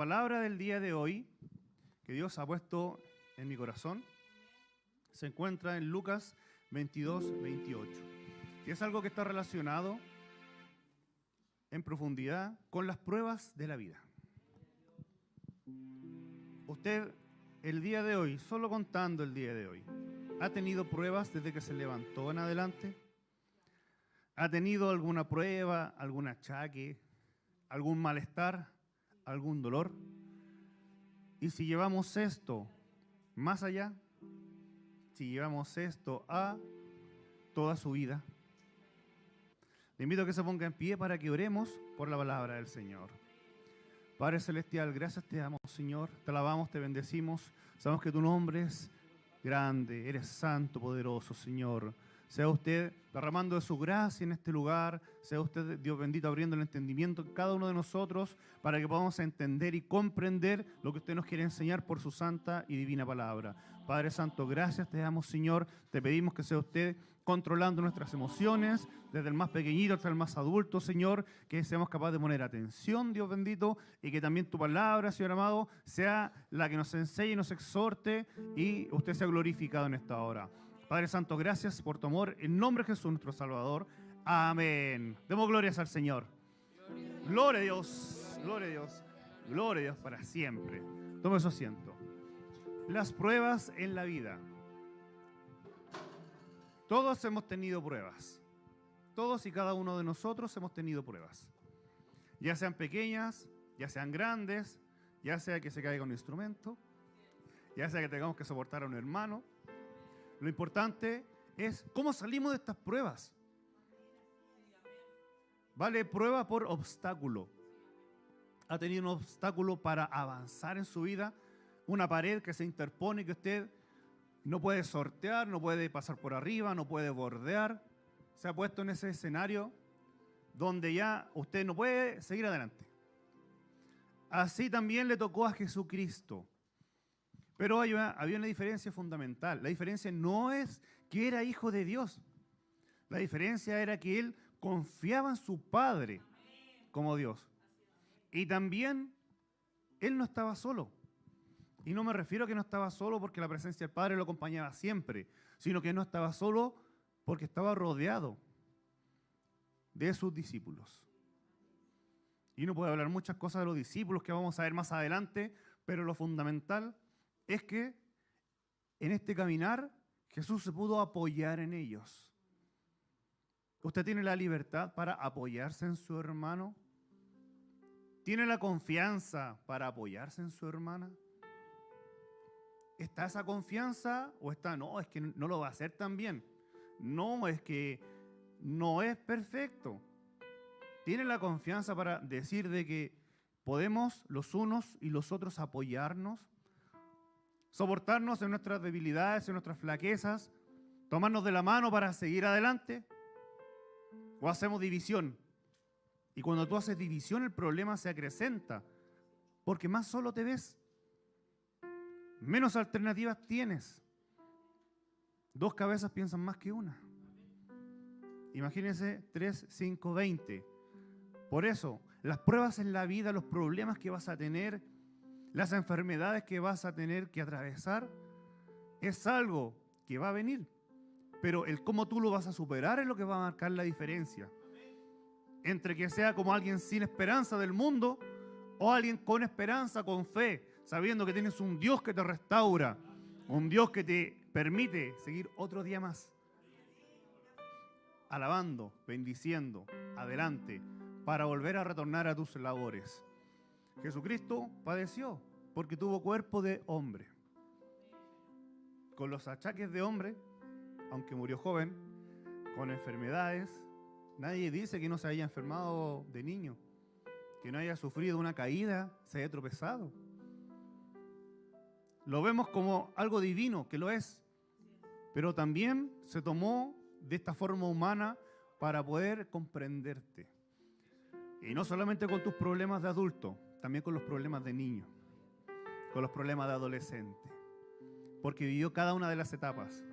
palabra del día de hoy, que Dios ha puesto en mi corazón, se encuentra en Lucas 22, 28. Y es algo que está relacionado en profundidad con las pruebas de la vida. Usted, el día de hoy, solo contando el día de hoy, ¿ha tenido pruebas desde que se levantó en adelante? ¿Ha tenido alguna prueba, algún achaque, algún malestar, algún dolor? Y si llevamos esto más allá, si llevamos esto a toda su vida, le invito a que se ponga en pie para que oremos por la palabra del Señor. Padre Celestial, gracias te damos, Señor. Te alabamos, te bendecimos. Sabemos que tu nombre es grande, eres santo, poderoso, Señor. Sea usted derramando de su gracia en este lugar. Sea usted, Dios bendito, abriendo el entendimiento en cada uno de nosotros para que podamos entender y comprender lo que usted nos quiere enseñar por su santa y divina palabra. Padre Santo, gracias te damos, Señor. Te pedimos que sea usted controlando nuestras emociones, desde el más pequeñito hasta el más adulto, Señor, que seamos capaces de poner atención, Dios bendito, y que también tu palabra, Señor amado, sea la que nos enseñe y nos exhorte y usted sea glorificado en esta hora. Padre Santo, gracias por tu amor, en nombre de Jesús, nuestro Salvador. Amén. Demos glorias al Señor. Gloria a Dios, gloria a Dios, gloria a Dios para siempre. Tome su asiento. Las pruebas en la vida. Todos hemos tenido pruebas. Todos y cada uno de nosotros hemos tenido pruebas. Ya sean pequeñas, ya sean grandes, ya sea que se caiga un instrumento, ya sea que tengamos que soportar a un hermano. Lo importante es cómo salimos de estas pruebas. Vale prueba por obstáculo. ¿Ha tenido un obstáculo para avanzar en su vida? Una pared que se interpone que usted no puede sortear, no puede pasar por arriba, no puede bordear. Se ha puesto en ese escenario donde ya usted no puede seguir adelante. Así también le tocó a Jesucristo. Pero había una diferencia fundamental. La diferencia no es que era hijo de Dios. La diferencia era que él confiaba en su Padre como Dios. Y también él no estaba solo. Y no me refiero a que no estaba solo porque la presencia del Padre lo acompañaba siempre, sino que no estaba solo porque estaba rodeado de sus discípulos. Y uno puede hablar muchas cosas de los discípulos que vamos a ver más adelante, pero lo fundamental es que en este caminar Jesús se pudo apoyar en ellos. ¿Usted tiene la libertad para apoyarse en su hermano? ¿Tiene la confianza para apoyarse en su hermana? ¿Está esa confianza o está, no, es que no lo va a hacer tan bien? No, es que no es perfecto. ¿Tiene la confianza para decir de que podemos los unos y los otros apoyarnos? Soportarnos en nuestras debilidades, en nuestras flaquezas, tomarnos de la mano para seguir adelante, o hacemos división. Y cuando tú haces división, el problema se acrecenta, porque más solo te ves, menos alternativas tienes. Dos cabezas piensan más que una. Imagínense 3, 5, 20. Por eso, las pruebas en la vida, los problemas que vas a tener, las enfermedades que vas a tener que atravesar, es algo que va a venir. Pero el cómo tú lo vas a superar es lo que va a marcar la diferencia. Entre que sea como alguien sin esperanza del mundo o alguien con esperanza, con fe, sabiendo que tienes un Dios que te restaura, un Dios que te permite seguir otro día más. Alabando, bendiciendo, adelante, para volver a retornar a tus labores. Jesucristo padeció porque tuvo cuerpo de hombre. Con los achaques de hombre, aunque murió joven, con enfermedades. Nadie dice que no se haya enfermado de niño, que no haya sufrido una caída, se haya tropezado. Lo vemos como algo divino, que lo es, pero también se tomó de esta forma humana para poder comprenderte. Y no solamente con tus problemas de adulto, también con los problemas de niño, con los problemas de adolescente, porque vivió cada una de las etapas.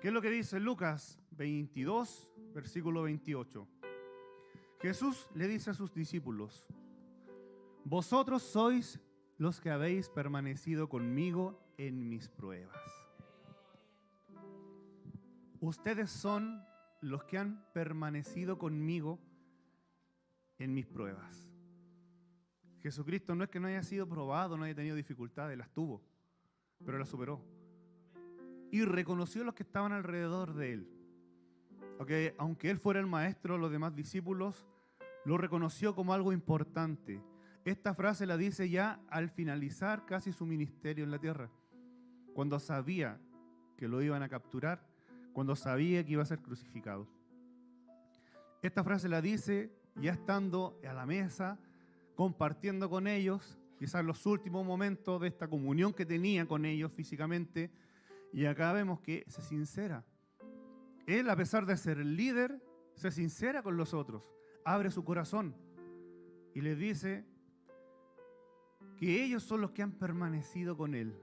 ¿Qué es lo que dice Lucas 22, versículo 28? Jesús le dice a sus discípulos: vosotros sois los que habéis permanecido conmigo en mis pruebas. Ustedes son los que han permanecido conmigo en mis pruebas. Jesucristo no es que no haya sido probado, no haya tenido dificultades, las tuvo, pero las superó. Y reconoció a los que estaban alrededor de él. Aunque él fuera el maestro, los demás discípulos lo reconoció como algo importante. Esta frase la dice ya al finalizar casi su ministerio en la tierra, cuando sabía que lo iban a capturar, cuando sabía que iba a ser crucificado. Esta frase la dice ya estando a la mesa, compartiendo con ellos, quizás los últimos momentos de esta comunión que tenía con ellos físicamente, y acá vemos que se sincera. Él, a pesar de ser el líder, se sincera con los otros, abre su corazón y les dice que ellos son los que han permanecido con él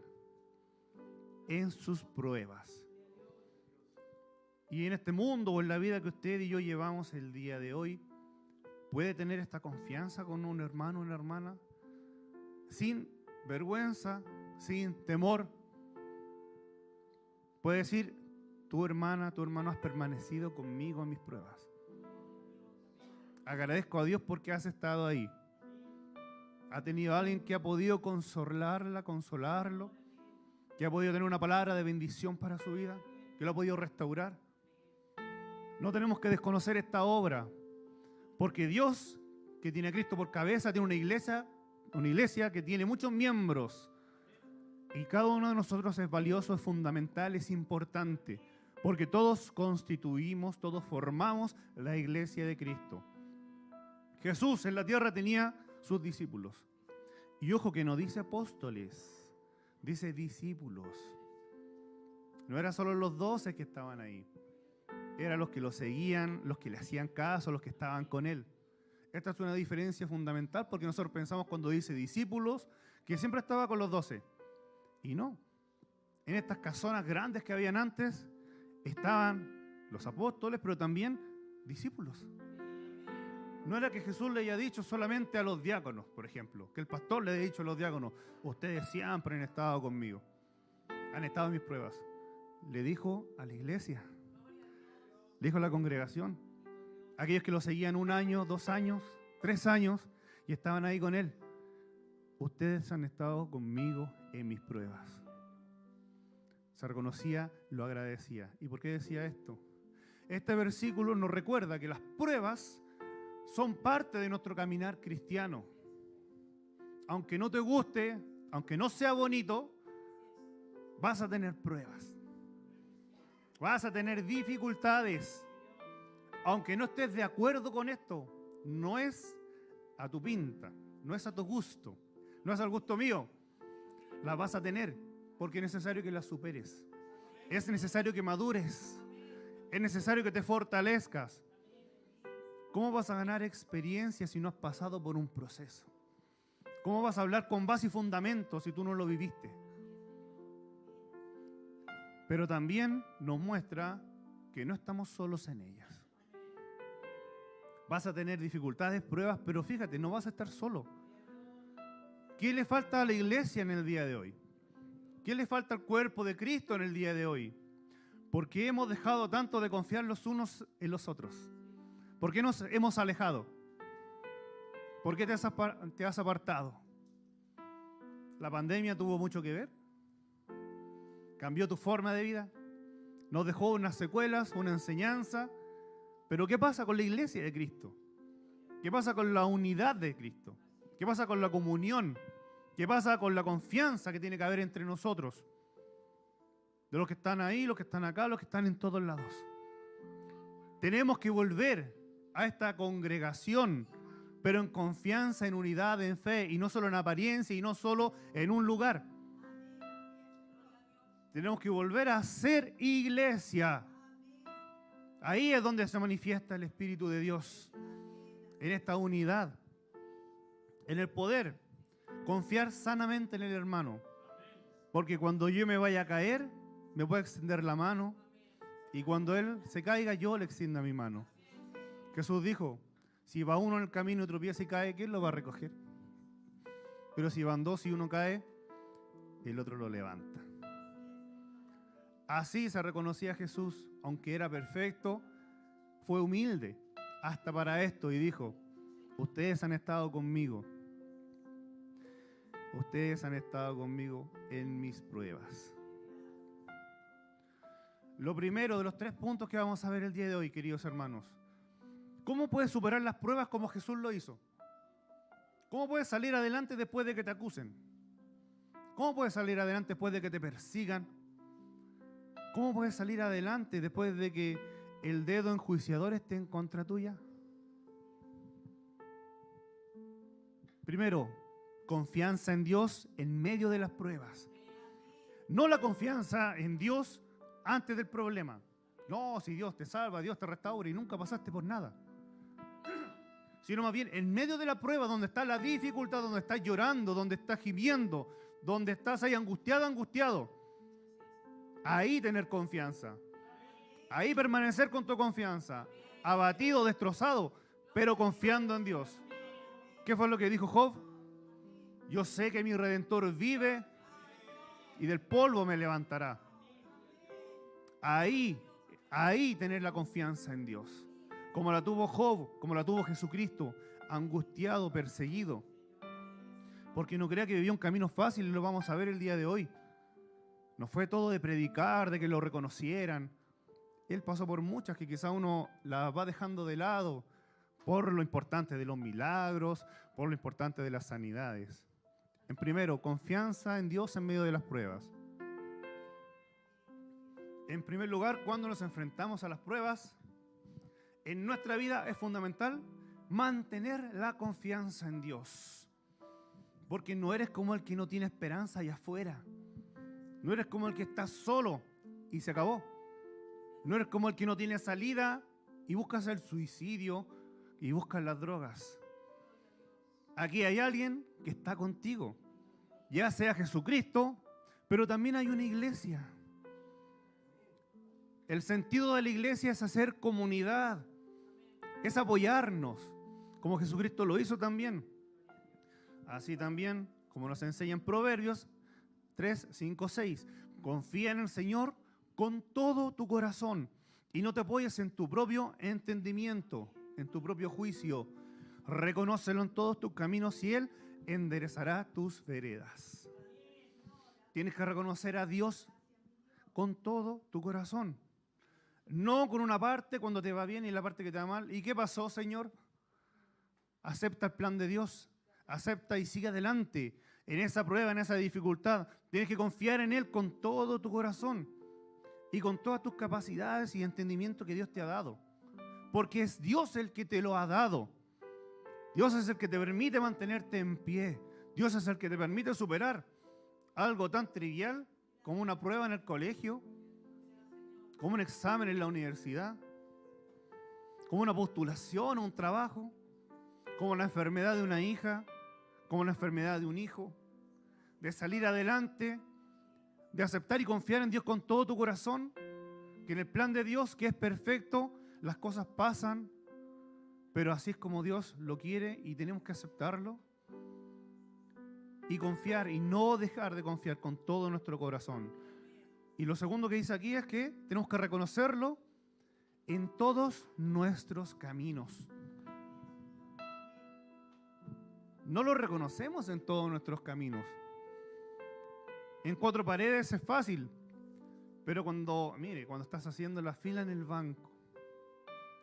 en sus pruebas. Y en este mundo o en la vida que usted y yo llevamos el día de hoy, ¿puede tener esta confianza con un hermano o una hermana? Sin vergüenza, sin temor. Puede decir, tu hermana, tu hermano has permanecido conmigo en mis pruebas. Agradezco a Dios porque has estado ahí. Ha tenido alguien que ha podido consolarla, consolarlo, que ha podido tener una palabra de bendición para su vida, que lo ha podido restaurar. No tenemos que desconocer esta obra, porque Dios, que tiene a Cristo por cabeza, tiene una iglesia que tiene muchos miembros. Y cada uno de nosotros es valioso, es fundamental, es importante, porque todos constituimos, todos formamos la iglesia de Cristo. Jesús en la tierra tenía sus discípulos. Y ojo que no dice apóstoles, dice discípulos. No eran solo los 12 que estaban ahí. Eran los que lo seguían, los que le hacían caso, los que estaban con él. Esta es una diferencia fundamental porque nosotros pensamos cuando dice discípulos que siempre estaba con los 12. Y no. En estas casonas grandes que habían antes estaban los apóstoles, pero también discípulos. No era que Jesús le haya dicho solamente a los diáconos, por ejemplo, que el pastor le haya dicho a los diáconos, ustedes siempre han estado conmigo, han estado en mis pruebas. Le dijo a la iglesia, le dijo a la congregación, aquellos que lo seguían 1 año, 2 años, 3 años y estaban ahí con él. Ustedes han estado conmigo en mis pruebas. Se reconocía, lo agradecía. ¿Y por qué decía esto? Este versículo nos recuerda que las pruebas son parte de nuestro caminar cristiano. Aunque no te guste, aunque no sea bonito, vas a tener pruebas. Vas a tener dificultades. Aunque no estés de acuerdo con esto, no es a tu pinta, no es a tu gusto, no es al gusto mío. Las vas a tener porque es necesario que las superes. Es necesario que madures. Es necesario que te fortalezcas. ¿Cómo vas a ganar experiencia si no has pasado por un proceso? ¿Cómo vas a hablar con base y fundamento si tú no lo viviste? Pero también nos muestra que no estamos solos en ellas. Vas a tener dificultades, pruebas, pero fíjate, no vas a estar solo. ¿Qué le falta a la iglesia en el día de hoy? ¿Qué le falta al cuerpo de Cristo en el día de hoy? ¿Por qué hemos dejado tanto de confiar los unos en los otros? ¿Por qué nos hemos alejado? ¿Por qué te has apartado? ¿La pandemia tuvo mucho que ver? ¿Cambió tu forma de vida? ¿Nos dejó unas secuelas, una enseñanza? Pero ¿qué pasa con la iglesia de Cristo? ¿Qué pasa con la unidad de Cristo? ¿Qué pasa con la comunión? ¿Qué pasa con la confianza que tiene que haber entre nosotros? De los que están ahí, los que están acá, los que están en todos lados. Tenemos que volver a esta congregación, pero en confianza, en unidad, en fe, y no solo en apariencia, y no solo en un lugar. Tenemos que volver a ser iglesia. Ahí es donde se manifiesta el Espíritu de Dios, en esta unidad, en el poder, confiar sanamente en el hermano, porque cuando yo me vaya a caer, me puede extender la mano, y cuando él se caiga, yo le extienda mi mano. Jesús dijo, si va uno en el camino y tropieza y cae, ¿quién lo va a recoger? Pero si van dos y uno cae, el otro lo levanta. Así se reconocía a Jesús, aunque era perfecto, fue humilde hasta para esto y dijo: ustedes han estado conmigo. Ustedes han estado conmigo en mis pruebas. Lo primero de los 3 puntos que vamos a ver el día de hoy, queridos hermanos. ¿Cómo puedes superar las pruebas como Jesús lo hizo? ¿Cómo puedes salir adelante después de que te acusen? ¿Cómo puedes salir adelante después de que te persigan? ¿Cómo puedes salir adelante después de que el dedo enjuiciador esté en contra tuya? Primero, confianza en Dios en medio de las pruebas. No la confianza en Dios antes del problema. No, si Dios te salva, Dios te restaura y nunca pasaste por nada. Sino más bien en medio de la prueba, donde está la dificultad, donde estás llorando, donde estás gimiendo, donde estás ahí angustiado. Ahí tener confianza. Ahí permanecer con tu confianza. Abatido, destrozado, pero confiando en Dios. ¿Qué fue lo que dijo Job? Yo sé que mi Redentor vive y del polvo me levantará. Ahí tener la confianza en Dios. Como la tuvo Job, como la tuvo Jesucristo, angustiado, perseguido. Porque no crea que vivió un camino fácil y lo vamos a ver el día de hoy. No fue todo de predicar, de que lo reconocieran. Él pasó por muchas que quizá uno las va dejando de lado por lo importante de los milagros, por lo importante de las sanidades. En primero, confianza en Dios en medio de las pruebas. En primer lugar, cuando nos enfrentamos a las pruebas, en nuestra vida es fundamental mantener la confianza en Dios. Porque no eres como el que no tiene esperanza allá afuera. No eres como el que está solo y se acabó. No eres como el que no tiene salida y buscas el suicidio y buscas las drogas. Aquí hay alguien que está contigo, ya sea Jesucristo, pero también hay una iglesia. El sentido de la iglesia es hacer comunidad, es apoyarnos, como Jesucristo lo hizo también. Así también, como nos enseña en Proverbios 3, 5, 6. Confía en el Señor con todo tu corazón y no te apoyes en tu propio entendimiento, en tu propio juicio. Reconócelo en todos tus caminos y Él enderezará tus veredas. Tienes que reconocer a Dios con todo tu corazón. No con una parte cuando te va bien y la parte que te va mal. ¿Y qué pasó, Señor? Acepta el plan de Dios. Acepta y sigue adelante en esa prueba, en esa dificultad. Tienes que confiar en Él con todo tu corazón y con todas tus capacidades y entendimiento que Dios te ha dado. Porque es Dios el que te lo ha dado. Dios es el que te permite mantenerte en pie. Dios es el que te permite superar algo tan trivial como una prueba en el colegio, como un examen en la universidad, como una postulación o un trabajo, como la enfermedad de una hija, como la enfermedad de un hijo, de salir adelante, de aceptar y confiar en Dios con todo tu corazón, que en el plan de Dios, que es perfecto, las cosas pasan, pero así es como Dios lo quiere y tenemos que aceptarlo y confiar y no dejar de confiar con todo nuestro corazón. Y lo segundo que dice aquí es que tenemos que reconocerlo en todos nuestros caminos. No lo reconocemos en todos nuestros caminos. En 4 paredes es fácil, pero cuando estás haciendo la fila en el banco,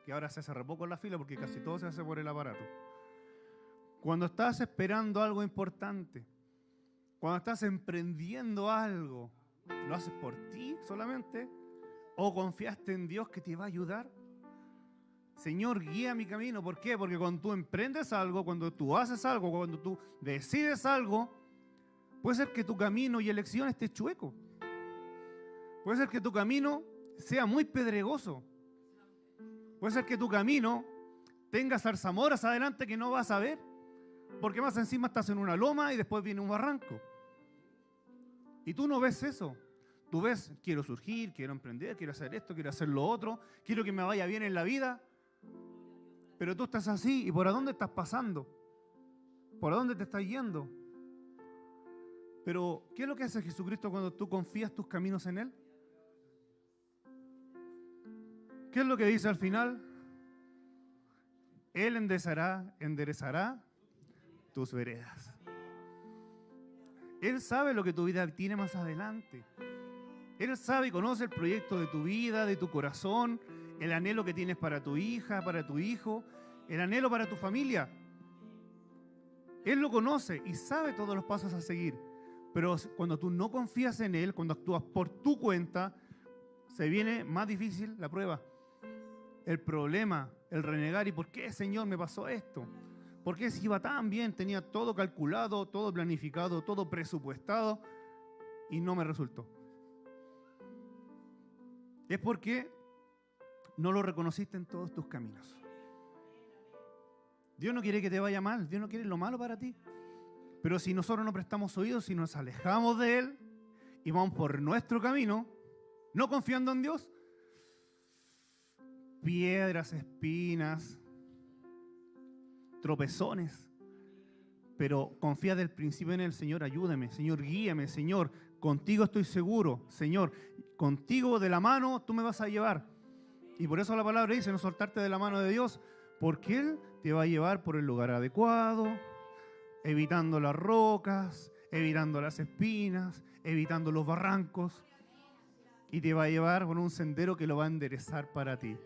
que ahora se hace re poco la fila porque casi todo se hace por el aparato. Cuando estás esperando algo importante, cuando estás emprendiendo algo, ¿lo haces por ti solamente? ¿O confiaste en Dios que te va a ayudar? Señor, guía mi camino. ¿Por qué? Porque cuando tú emprendes algo, cuando tú haces algo, cuando tú decides algo, puede ser que tu camino y elección esté chueco. Puede ser que tu camino sea muy pedregoso. Puede ser que tu camino tenga zarzamoras adelante que no vas a ver, porque más encima estás en una loma y después viene un barranco. Y tú no ves eso. Tú ves, quiero surgir, quiero emprender, quiero hacer esto, quiero hacer lo otro, quiero que me vaya bien en la vida. Pero tú estás así, ¿y por dónde estás pasando? ¿Por dónde te estás yendo? Pero, ¿qué es lo que hace Jesucristo cuando tú confías tus caminos en Él? ¿Qué es lo que dice al final? Él enderezará tus veredas. Él sabe lo que tu vida tiene más adelante. Él sabe y conoce el proyecto de tu vida, de tu corazón, el anhelo que tienes para tu hija, para tu hijo, el anhelo para tu familia. Él lo conoce y sabe todos los pasos a seguir. Pero cuando tú no confías en Él, cuando actúas por tu cuenta, se viene más difícil la prueba. El problema, el renegar. ¿Y por qué, Señor, me pasó esto? ¿Por qué si iba tan bien? Tenía todo calculado, todo planificado, todo presupuestado y no me resultó. Es porque no lo reconociste en todos tus caminos. Dios no quiere que te vaya mal, Dios no quiere lo malo para ti. Pero si nosotros no prestamos oídos, si nos alejamos de Él y vamos por nuestro camino, no confiando en Dios, piedras, espinas, tropezones, pero confía del principio en el Señor, ayúdame, Señor, guíame, Señor, contigo estoy seguro, Señor, contigo de la mano tú me vas a llevar. Y por eso la palabra dice, no soltarte de la mano de Dios, porque Él te va a llevar por el lugar adecuado, evitando las rocas, evitando las espinas, evitando los barrancos, y te va a llevar por un sendero que lo va a enderezar para ti.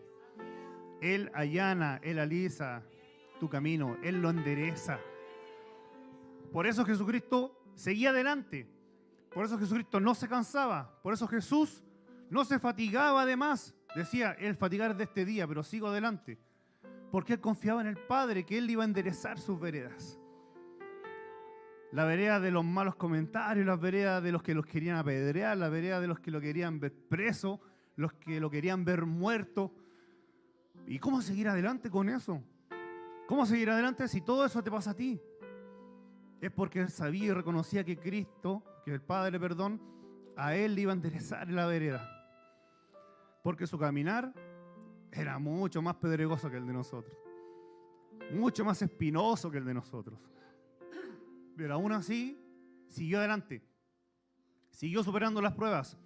Él allana, Él alisa tu camino, Él lo endereza. Por eso Jesucristo seguía adelante. Por eso Jesucristo no se cansaba. Por eso Jesús no se fatigaba además. Decía, el fatigar de este día, pero sigo adelante. Porque Él confiaba en el Padre, que Él iba a enderezar sus veredas. La vereda de los malos comentarios, la vereda de los que los querían apedrear, la vereda de los que lo querían ver preso, los que lo querían ver muerto. ¿Y cómo seguir adelante con eso? ¿Cómo seguir adelante si todo eso te pasa a ti? Es porque Él sabía y reconocía que Cristo, que el Padre, perdón, a Él le iba a enderezar la vereda. Porque su caminar era mucho más pedregoso que el de nosotros. Mucho más espinoso que el de nosotros. Pero aún así, siguió adelante. Siguió superando las pruebas.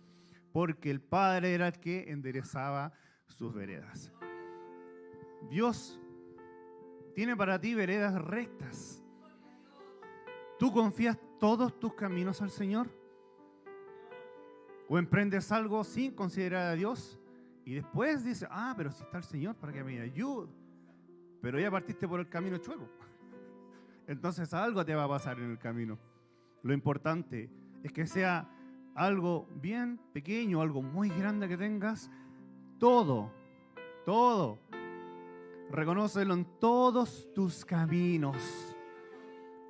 Porque el Padre era el que enderezaba sus veredas. Dios tiene para ti veredas rectas. ¿Tú confías todos tus caminos al Señor? ¿O emprendes algo sin considerar a Dios? Y después dices, pero si está el Señor para que me ayude. Pero ya partiste por el camino chueco. Entonces algo te va a pasar en el camino. Lo importante es que sea algo bien pequeño, algo muy grande que tengas. Todo. Reconócelo en todos tus caminos.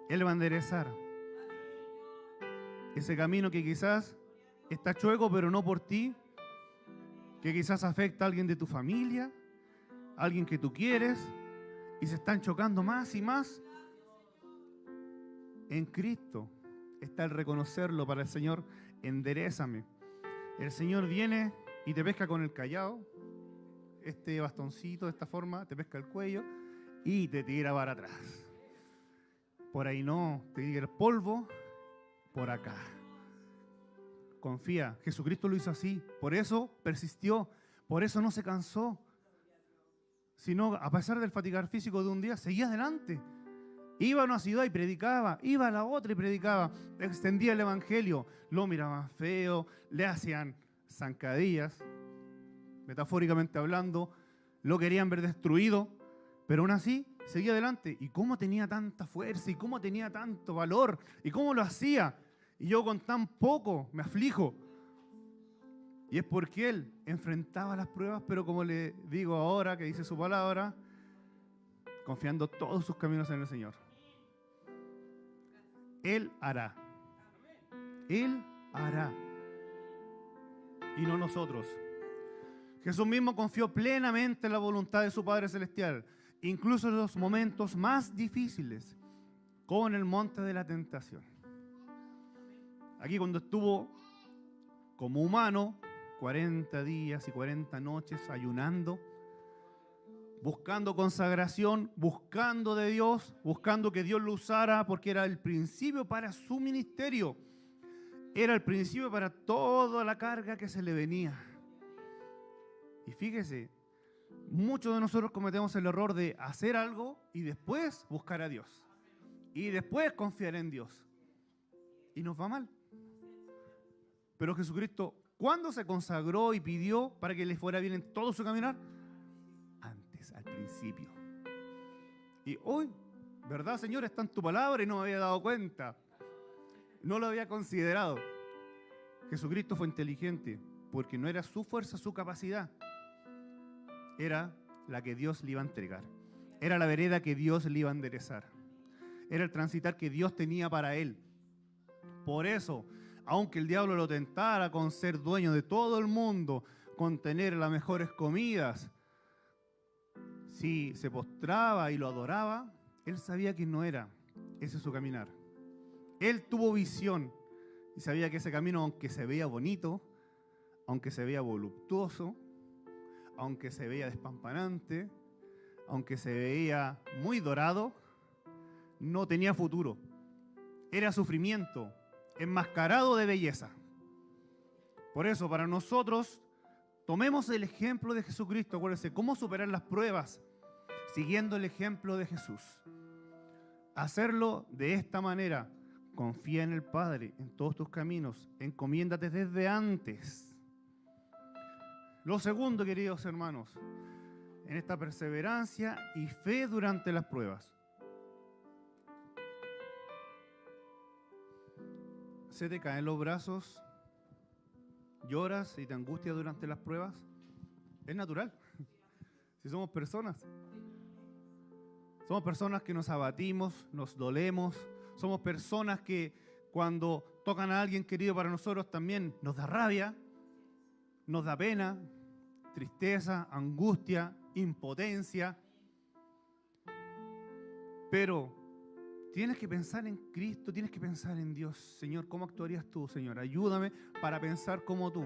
Él va a enderezar ese camino que quizás está chueco, pero no por ti, que quizás afecta a alguien de tu familia, a alguien que tú quieres, y se están chocando más y más. En Cristo está el reconocerlo para el Señor, enderézame. El Señor viene y te pesca con el callado, este bastoncito de esta forma, te pesca el cuello y te tira para atrás. Por ahí no, te tira el polvo, por acá. Confía, Jesucristo lo hizo así, por eso persistió, por eso no se cansó, sino a pesar del fatigar físico de un día, seguía adelante. Iba a una ciudad y predicaba, iba a la otra y predicaba, extendía el evangelio, lo miraban feo, le hacían zancadillas, metafóricamente hablando, lo querían ver destruido, pero aún así seguía adelante. ¿Y cómo tenía tanta fuerza? ¿Y cómo tenía tanto valor? ¿Y cómo lo hacía? Y yo con tan poco me aflijo. Y es porque Él enfrentaba las pruebas, pero como le digo ahora, que dice su palabra, confiando todos sus caminos en el Señor. Él hará. Él hará. Y no nosotros. Jesús mismo confió plenamente en la voluntad de su Padre Celestial, incluso en los momentos más difíciles, como en el monte de la tentación. Aquí cuando estuvo como humano, 40 días y 40 noches ayunando, buscando consagración, buscando de Dios, buscando que Dios lo usara porque era el principio para su ministerio. Era el principio para toda la carga que se le venía. Y fíjese, muchos de nosotros cometemos el error de hacer algo y después buscar a Dios. Y después confiar en Dios. Y nos va mal. Pero Jesucristo, ¿cuándo se consagró y pidió para que le fuera bien en todo su caminar? Antes, al principio. Y hoy, ¿verdad, Señor? Está en tu palabra y no me había dado cuenta. No lo había considerado. Jesucristo fue inteligente porque no era su fuerza, su capacidad. Era la que Dios le iba a entregar. Era la vereda que Dios le iba a enderezar. Era el transitar que Dios tenía para él. Por eso, aunque el diablo lo tentara con ser dueño de todo el mundo, con tener las mejores comidas, si se postraba y lo adoraba, él sabía que no era ese su caminar. Él tuvo visión y sabía que ese camino, aunque se veía bonito, aunque se veía voluptuoso, aunque se veía despampanante, aunque se veía muy dorado, no tenía futuro. Era sufrimiento enmascarado de belleza. Por eso, para nosotros, tomemos el ejemplo de Jesucristo. Acuérdense, cómo superar las pruebas siguiendo el ejemplo de Jesús. Hacerlo de esta manera. Confía en el Padre, en todos tus caminos. Encomiéndate desde antes. Lo segundo, queridos hermanos, en esta perseverancia y fe durante las pruebas. ¿Se te caen los brazos? ¿Lloras y te angustias durante las pruebas? Es natural. Si somos personas. Somos personas que nos abatimos, nos dolemos. Somos personas que cuando tocan a alguien querido para nosotros también nos da rabia, nos da pena, tristeza, angustia, impotencia. Pero tienes que pensar en Cristo, tienes que pensar en Dios. Señor, ¿cómo actuarías tú, Señor? Ayúdame para pensar como tú.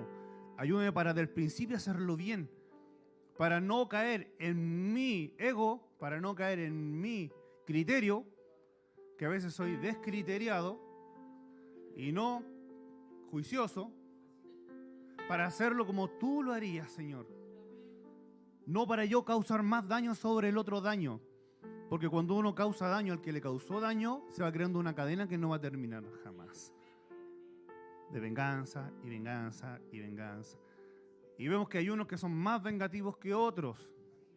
Ayúdame para del principio hacerlo bien. Para no caer en mi ego, para no caer en mi criterio, que a veces soy descriteriado y no juicioso, para hacerlo como tú lo harías, Señor. No para yo causar más daño sobre el otro daño. Porque cuando uno causa daño al que le causó daño, se va creando una cadena que no va a terminar jamás. De venganza y venganza y venganza. Y vemos que hay unos que son más vengativos que otros,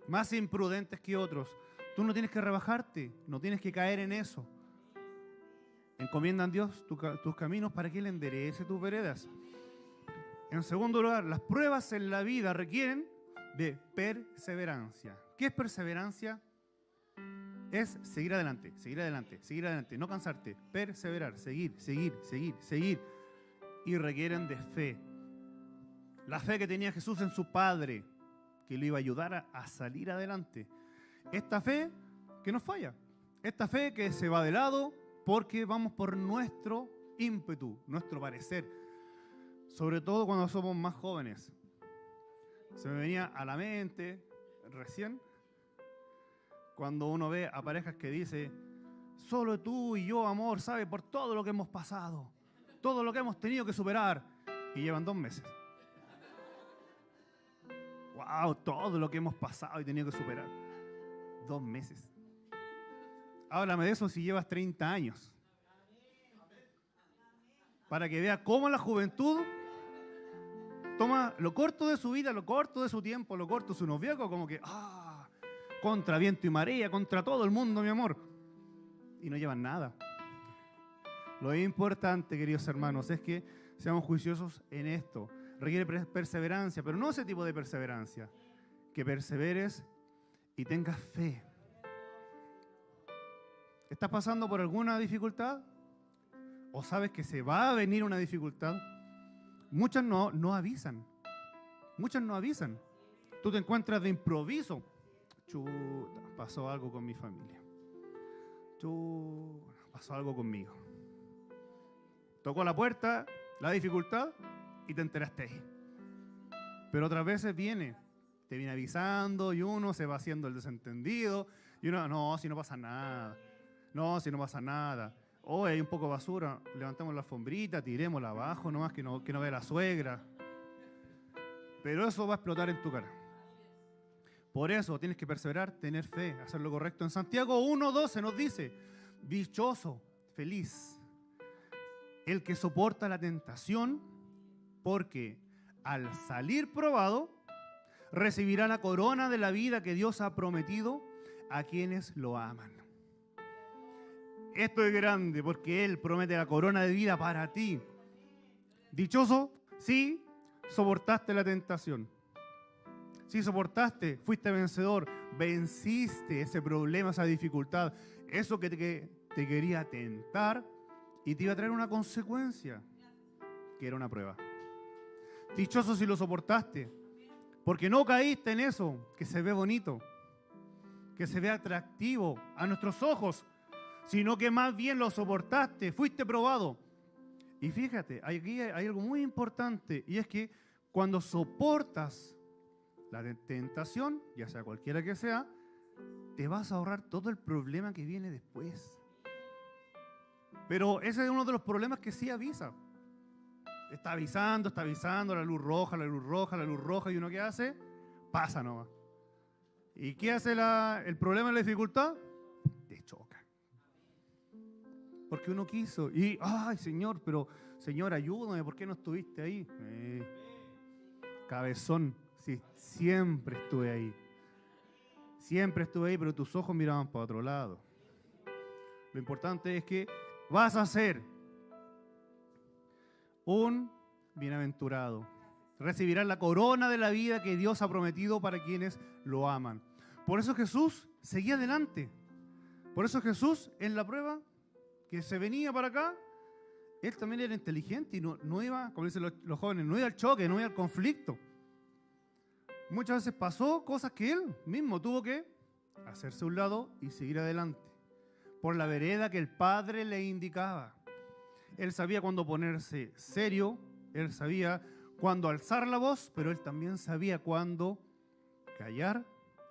más imprudentes que otros. Tú no tienes que rebajarte, no tienes que caer en eso. Encomienda a Dios tus caminos para que Él enderece tus veredas. En segundo lugar, las pruebas en la vida requieren de perseverancia. ¿Qué es perseverancia? Es seguir adelante, seguir adelante, seguir adelante, no cansarte, perseverar, seguir, seguir, seguir, seguir. Y requieren de fe. La fe que tenía Jesús en su Padre, que lo iba a ayudar a salir adelante. Esta fe que nos falla, esta fe que se va de lado porque vamos por nuestro ímpetu, nuestro parecer. Sobre todo cuando somos más jóvenes. Se me venía a la mente recién cuando uno ve a parejas que dice, solo tú y yo, amor, ¿sabes? Por todo lo que hemos pasado, todo lo que hemos tenido que superar. Y llevan 2 meses. ¡Wow! Todo lo que hemos pasado y tenido que superar. 2 meses. Háblame de eso si llevas 30 años. Para que vea cómo la juventud toma lo corto de su vida, lo corto de su tiempo, lo corto de su noviazgo, como que, contra viento y marea, contra todo el mundo, mi amor. Y no llevan nada. Lo importante, queridos hermanos, es que seamos juiciosos en esto. Requiere perseverancia, pero no ese tipo de perseverancia. Que perseveres y tengas fe. ¿Estás pasando por alguna dificultad? ¿O sabes que se va a venir una dificultad? Muchas no avisan. Muchas no avisan. Tú te encuentras de improviso. Chuta, pasó algo con mi familia. Chuta, pasó algo conmigo. Tocó la puerta, la dificultad, y te enteraste ahí. Pero otras veces te viene avisando y uno se va haciendo el desentendido y uno, no, si no pasa nada. No, si no pasa nada. oh, hay un poco de basura, levantamos la alfombrita, tirémosla abajo nomás, que no vea la suegra. Pero eso va a explotar en tu cara. Por eso tienes que perseverar, tener fe, hacer lo correcto. En Santiago 1:12 nos dice, dichoso, feliz, el que soporta la tentación, porque al salir probado, recibirá la corona de la vida que Dios ha prometido a quienes lo aman. Esto es grande porque Él promete la corona de vida para ti. Dichoso, sí, soportaste la tentación. Sí, soportaste, fuiste vencedor, venciste ese problema, esa dificultad, eso que te quería tentar y te iba a traer una consecuencia, que era una prueba. Dichoso si lo soportaste, porque no caíste en eso que se ve bonito, que se ve atractivo a nuestros ojos, sino que más bien lo soportaste, fuiste probado. Y fíjate, aquí hay algo muy importante, y es que cuando soportas la tentación, ya sea cualquiera que sea, te vas a ahorrar todo el problema que viene después. Pero ese es uno de los problemas que sí avisa. Está avisando, la luz roja, la luz roja, la luz roja, y uno ¿qué hace? Pasa nomás. ¿Y qué hace el problema de la dificultad? Te choca. Porque uno quiso. Y, ay, Señor, pero, Señor, ayúdame, ¿por qué no estuviste ahí? Cabezón, sí, siempre estuve ahí. Siempre estuve ahí, pero tus ojos miraban para otro lado. Lo importante es que vas a ser un bienaventurado. Recibirás la corona de la vida que Dios ha prometido para quienes lo aman. Por eso Jesús seguía adelante. Por eso Jesús en la prueba que se venía para acá, Él también era inteligente y no iba, como dicen los jóvenes, no iba al choque, no iba al conflicto. Muchas veces pasó cosas que Él mismo tuvo que hacerse a un lado y seguir adelante. Por la vereda que el Padre le indicaba. Él sabía cuándo ponerse serio, Él sabía cuándo alzar la voz, pero Él también sabía cuándo callar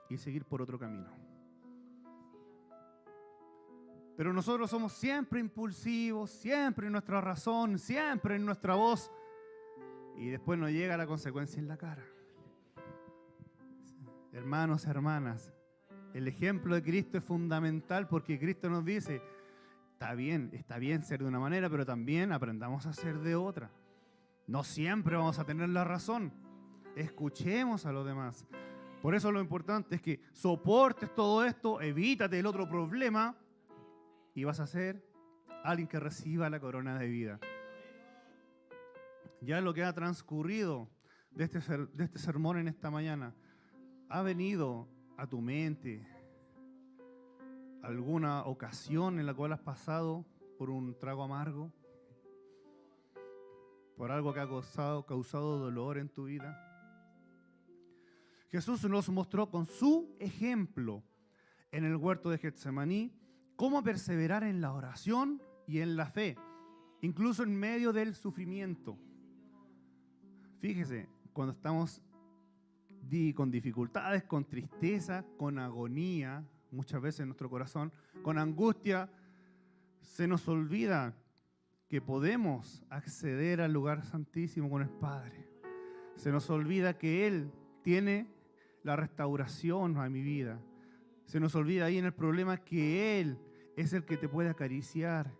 y seguir por otro camino. Pero nosotros somos siempre impulsivos, siempre en nuestra razón, siempre en nuestra voz, y después nos llega la consecuencia en la cara. Hermanos, hermanas, el ejemplo de Cristo es fundamental porque Cristo nos dice, está bien ser de una manera, pero también aprendamos a ser de otra. No siempre vamos a tener la razón. Escuchemos a los demás. Por eso lo importante es que soportes todo esto, evítate el otro problema y vas a ser alguien que reciba la corona de vida. Ya lo que ha transcurrido de este sermón en esta mañana, ¿ha venido a tu mente alguna ocasión en la cual has pasado por un trago amargo? ¿Por algo que ha causado dolor en tu vida? Jesús nos mostró con su ejemplo en el huerto de Getsemaní cómo perseverar en la oración y en la fe, incluso en medio del sufrimiento. Fíjese, cuando estamos con dificultades, con tristeza, con agonía, muchas veces en nuestro corazón, con angustia, se nos olvida que podemos acceder al lugar santísimo con el Padre. Se nos olvida que Él tiene la restauración a mi vida. Se nos olvida ahí en el problema que Él es el que te puede acariciar,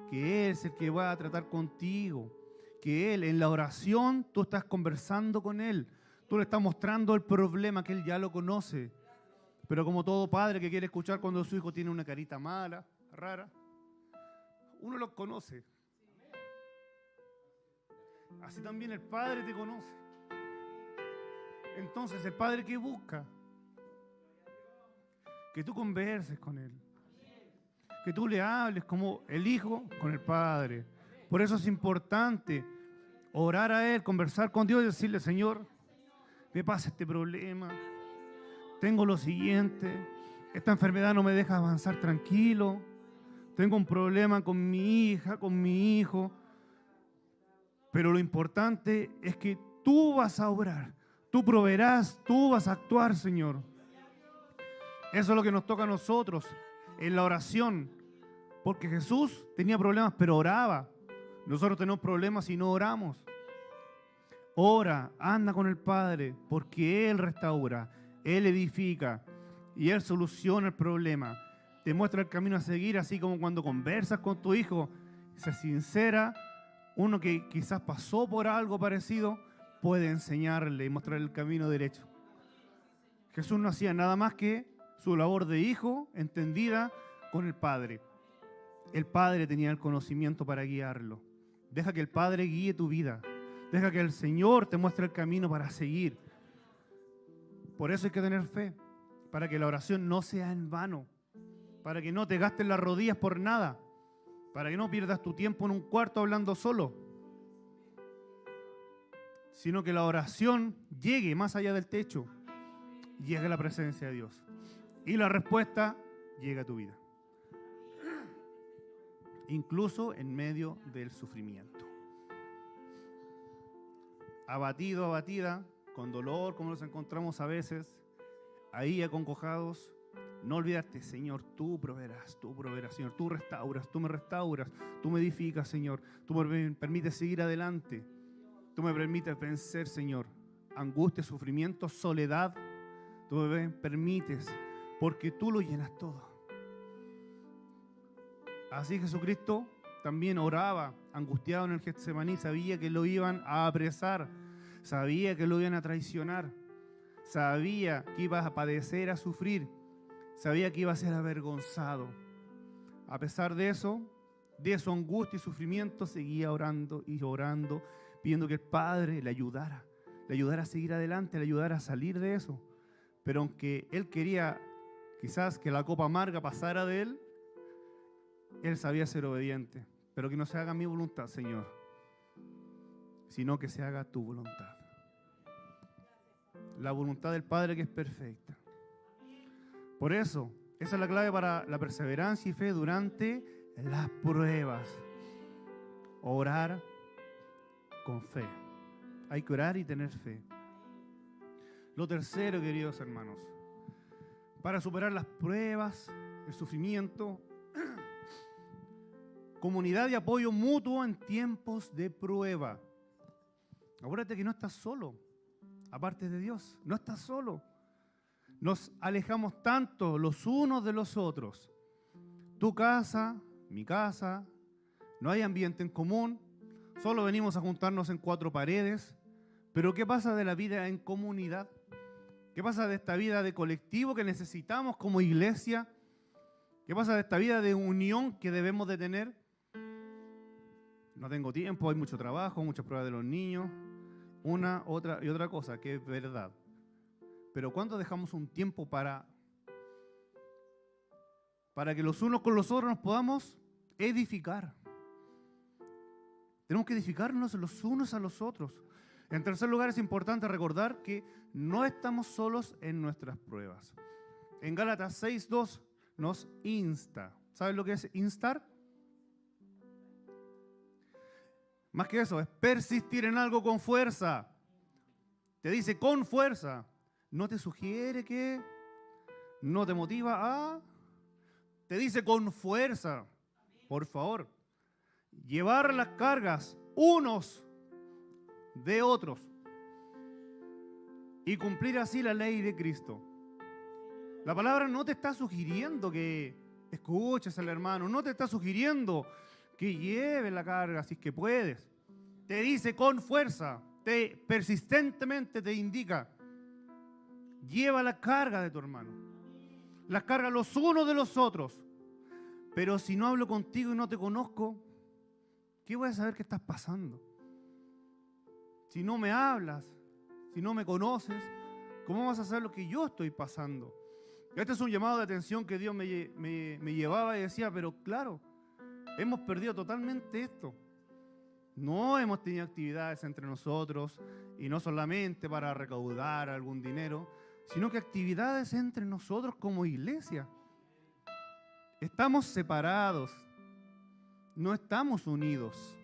que Él es el que va a tratar contigo, que Él en la oración tú estás conversando con Él. Tú le estás mostrando el problema que Él ya lo conoce. Pero como todo padre que quiere escuchar cuando su hijo tiene una carita mala, rara, uno lo conoce. Así también el Padre te conoce. Entonces el Padre que busca que tú converses con Él, que tú le hables como el Hijo con el Padre. Por eso es importante orar a Él, conversar con Dios y decirle, Señor, me pasa este problema, tengo lo siguiente, esta enfermedad no me deja avanzar tranquilo, tengo un problema con mi hija, con mi hijo, pero lo importante es que tú vas a obrar, tú proveerás, tú vas a actuar, Señor. Eso es lo que nos toca a nosotros en la oración, Porque Jesús tenía problemas, pero oraba. Nosotros tenemos problemas y no oramos. Ora, anda con el Padre, porque Él restaura, Él edifica y Él soluciona el problema. Te muestra el camino a seguir, así como cuando conversas con tu hijo, se sincera, uno que quizás pasó por algo parecido, puede enseñarle y mostrarle el camino derecho. Jesús no hacía nada más que su labor de hijo entendida con el Padre. El Padre tenía el conocimiento para guiarlo. Deja que el Padre guíe tu vida. Deja que el Señor te muestre el camino para seguir. Por eso hay que tener fe, para que la oración no sea en vano, para que no te gastes las rodillas por nada, para que no pierdas tu tiempo en un cuarto hablando solo, sino que la oración llegue más allá del techo, llegue a la presencia de Dios y la respuesta llega a tu vida, incluso en medio del sufrimiento. Abatido, abatida, con dolor, como nos encontramos a veces, ahí acongojados, no olvidarte, Señor, tú proveerás, Señor, tú restauras, tú me restauras, tú me edificas, Señor, tú me permites seguir adelante, tú me permites vencer, Señor, angustia, sufrimiento, soledad, tú me permites, porque tú lo llenas todo. Así Jesucristo también oraba, angustiado en el Getsemaní, sabía que lo iban a apresar, sabía que lo iban a traicionar, sabía que iba a padecer, a sufrir, sabía que iba a ser avergonzado. A pesar de eso, de su angustia y sufrimiento, seguía orando y orando, pidiendo que el Padre le ayudara a seguir adelante, le ayudara a salir de eso. Pero aunque él quería quizás que la copa amarga pasara de él, él sabía ser obediente. Pero que no se haga mi voluntad, Señor, sino que se haga tu voluntad. La voluntad del Padre que es perfecta. Por eso, esa es la clave para la perseverancia y fe durante las pruebas. Orar con fe. Hay que orar y tener fe. Lo tercero, queridos hermanos, para superar las pruebas, el sufrimiento, comunidad y apoyo mutuo en tiempos de prueba. Acuérdate que no estás solo, aparte de Dios, no estás solo. Nos alejamos tanto los unos de los otros. Tu casa, mi casa, no hay ambiente en común, solo venimos a juntarnos en cuatro paredes. Pero ¿qué pasa de la vida en comunidad? ¿Qué pasa de esta vida de colectivo que necesitamos como iglesia? ¿Qué pasa de esta vida de unión que debemos de tener? No tengo tiempo, hay mucho trabajo, muchas pruebas de los niños, una, otra y otra cosa, que es verdad. Pero ¿cuándo dejamos un tiempo para que los unos con los otros nos podamos edificar? Tenemos que edificarnos los unos a los otros. En tercer lugar, es importante recordar que no estamos solos en nuestras pruebas. En Gálatas 6:2 nos insta. ¿Sabes lo que es instar? Más que eso, es persistir en algo con fuerza. Te dice con fuerza. No te sugiere que, no te motiva a, te dice con fuerza. Por favor, llevar las cargas unos de otros y cumplir así la ley de Cristo. La palabra no te está sugiriendo que escuches al hermano, no te está sugiriendo que lleves la carga si es que puedes. Te dice con fuerza, persistentemente te indica, lleva la carga de tu hermano, las cargas los unos de los otros. Pero si no hablo contigo y no te conozco, ¿qué voy a saber qué estás pasando? Si no me hablas, si no me conoces, ¿cómo vas a saber lo que yo estoy pasando? Este es un llamado de atención que Dios me llevaba y decía, pero claro, hemos perdido totalmente esto. No hemos tenido actividades entre nosotros y no solamente para recaudar algún dinero, sino que actividades entre nosotros como iglesia. Estamos separados, no estamos unidos.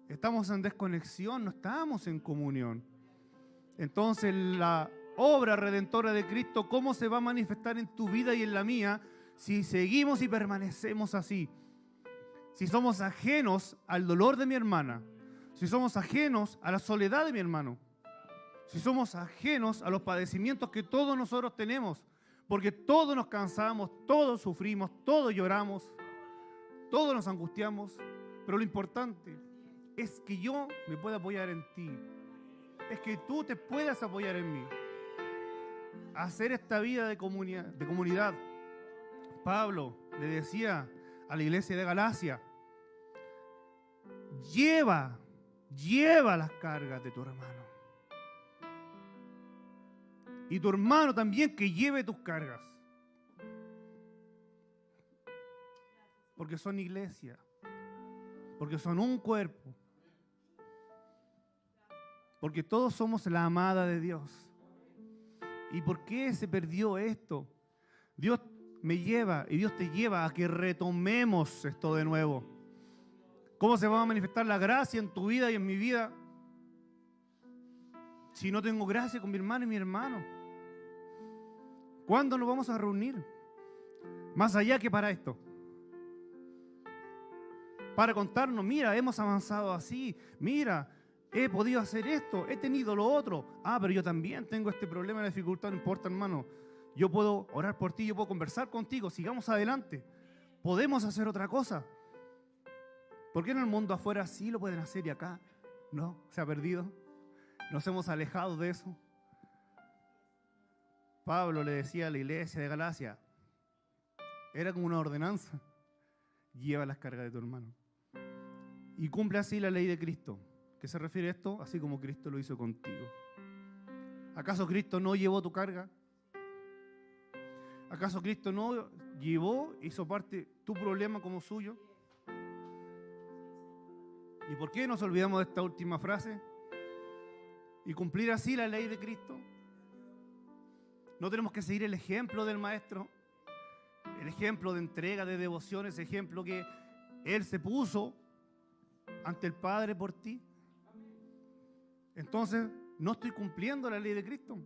Estamos en desconexión, no estamos en comunión. Entonces la obra redentora de Cristo, ¿cómo se va a manifestar en tu vida y en la mía Si seguimos y permanecemos así, si somos ajenos al dolor de mi hermana, si somos ajenos a la soledad de mi hermano, si somos ajenos a los padecimientos que todos nosotros tenemos, porque todos nos cansamos, todos sufrimos, todos lloramos, todos nos angustiamos, pero lo importante es que yo me pueda apoyar en ti, es que tú te puedas apoyar en mí. Hacer esta vida de comunidad. Pablo le decía a la iglesia de Galacia, lleva las cargas de tu hermano. Y tu hermano también que lleve tus cargas. Porque son iglesia. Porque son un cuerpo. Porque todos somos la amada de Dios. ¿Y por qué se perdió esto? Dios me lleva y Dios te lleva a que retomemos esto de nuevo. ¿Cómo se va a manifestar la gracia en tu vida y en mi vida si no tengo gracia con mi hermano y mi hermano? ¿Cuándo nos vamos a reunir? Más allá que para esto. Para contarnos, mira, hemos avanzado así, mira, he podido hacer esto, he tenido lo otro. Ah, pero yo también tengo este problema de dificultad, no importa, hermano. Yo puedo orar por ti, yo puedo conversar contigo, sigamos adelante. Podemos hacer otra cosa. ¿Por qué en el mundo afuera sí lo pueden hacer y acá no? Se ha perdido. Nos hemos alejado de eso. Pablo le decía a la iglesia de Galacia, era como una ordenanza. Lleva las cargas de tu hermano. Y cumple así la ley de Cristo. ¿Qué se refiere a esto? Así como Cristo lo hizo contigo. ¿Acaso Cristo no llevó tu carga? ¿Acaso Cristo no hizo parte tu problema como suyo? ¿Y por qué nos olvidamos de esta última frase? Y cumplir así la ley de Cristo. No tenemos que seguir el ejemplo del Maestro, el ejemplo de entrega, de devoción, ese ejemplo que Él se puso ante el Padre por ti. Entonces, no estoy cumpliendo la ley de Cristo.